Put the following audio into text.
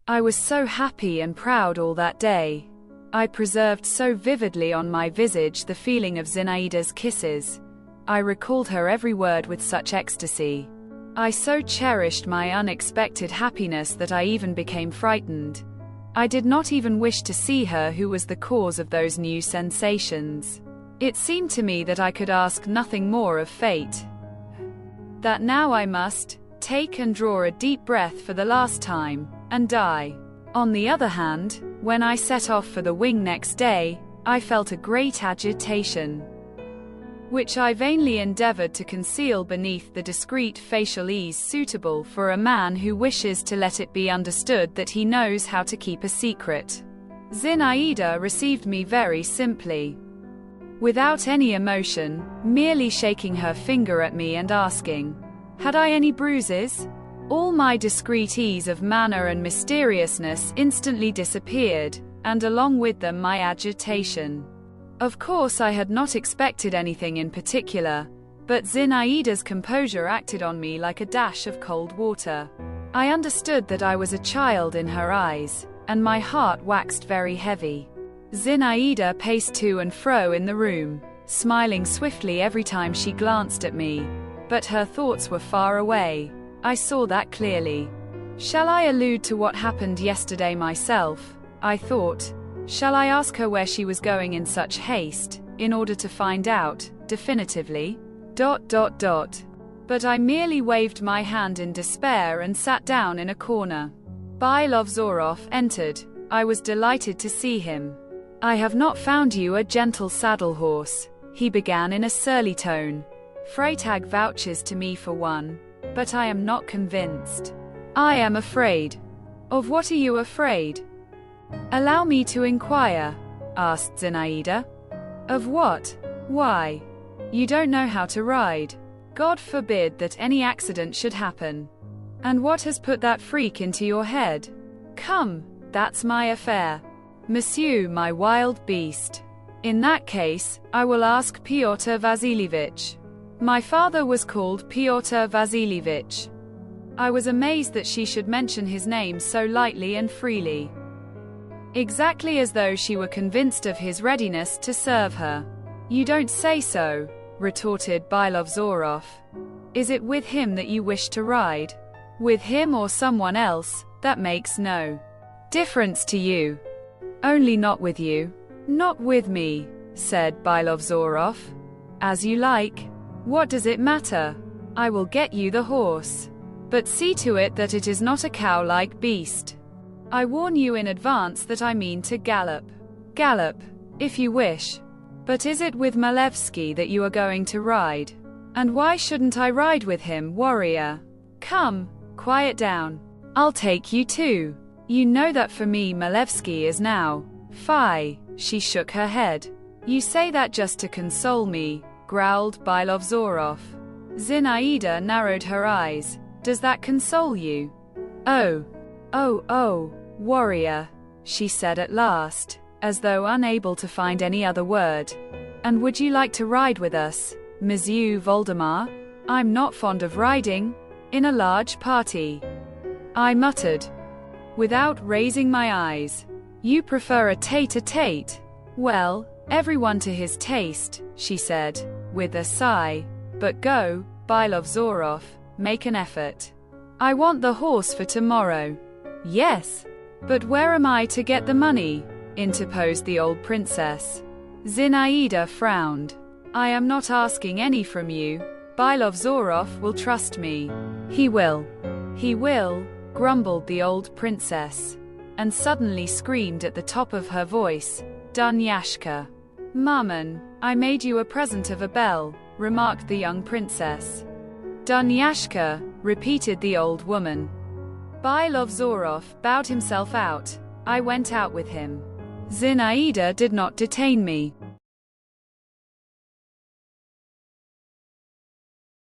I was so happy and proud all that day. I preserved so vividly on my visage the feeling of Zinaida's kisses. I recalled her every word with such ecstasy. I so cherished my unexpected happiness that I even became frightened. I did not even wish to see her who was the cause of those new sensations. It seemed to me that I could ask nothing more of fate. That now I must take and draw a deep breath for the last time, and die. On the other hand, when I set off for the wing next day, I felt a great agitation, which I vainly endeavored to conceal beneath the discreet facial ease suitable for a man who wishes to let it be understood that he knows how to keep a secret. Zinaida received me very simply, without any emotion, merely shaking her finger at me and asking, "Had I any bruises?" All my discreet ease of manner and mysteriousness instantly disappeared, and along with them my agitation. Of course I had not expected anything in particular, but Zinaida's composure acted on me like a dash of cold water. I understood that I was a child in her eyes, and my heart waxed very heavy. Zinaida paced to and fro in the room, smiling swiftly every time she glanced at me, but her thoughts were far away. I saw that clearly. Shall I allude to what happened yesterday myself? I thought. Shall I ask her where she was going in such haste, in order to find out, definitively? But I merely waved my hand in despair and sat down in a corner. Bylovzorov entered. I was delighted to see him. "I have not found you a gentle saddle horse," he began in a surly tone. "Freytag vouches to me for one, but I am not convinced. I am afraid." "Of what are you afraid?" "Allow me to inquire," asked Zinaida. "Of what? Why? You don't know how to ride. God forbid that any accident should happen. And what has put that freak into your head? Come, that's my affair. Monsieur, my wild beast. In that case, I will ask Pyotr Vasilievich." My father was called Pyotr Vasilievich. I was amazed that she should mention his name so lightly and freely, exactly as though she were convinced of his readiness to serve her. "You don't say so," retorted Bylovzorov. "Is it with him that you wish to ride? With him or someone else, that makes no difference to you." "Only not with you." "Not with me," said Bylovzorov. "As you like. What does it matter? I will get you the horse. But see to it that it is not a cow-like beast. I warn you in advance that I mean to gallop." "Gallop, if you wish. But is it with Malevsky that you are going to ride? And why shouldn't I ride with him, warrior? Come, quiet down. I'll take you too. You know that for me Malevsky is now." "Fie," she shook her head. "You say that just to console me," growled Bylovzorov. Zinaida narrowed her eyes. "Does that console you?" Oh, warrior," she said at last, as though unable to find any other word. "And would you like to ride with us, Monsieur Voldemar?" "I'm not fond of riding in a large party," I muttered, without raising my eyes. "You prefer a tete-a-tete? Well, everyone to his taste," she said, with a sigh. "But go, Bylovzorov, make an effort. I want the horse for tomorrow." "Yes. But where am I to get the money?" interposed the old princess. Zinaida frowned. "I am not asking any from you. Bylovzorov will trust me." He will, grumbled the old princess, and suddenly screamed at the top of her voice, "Dunyashka! Maman, I made you a present of a bell," remarked the young princess. "Dunyashka," repeated the old woman. Bylovzorov bowed himself out. I went out with him. Zinaida did not detain me.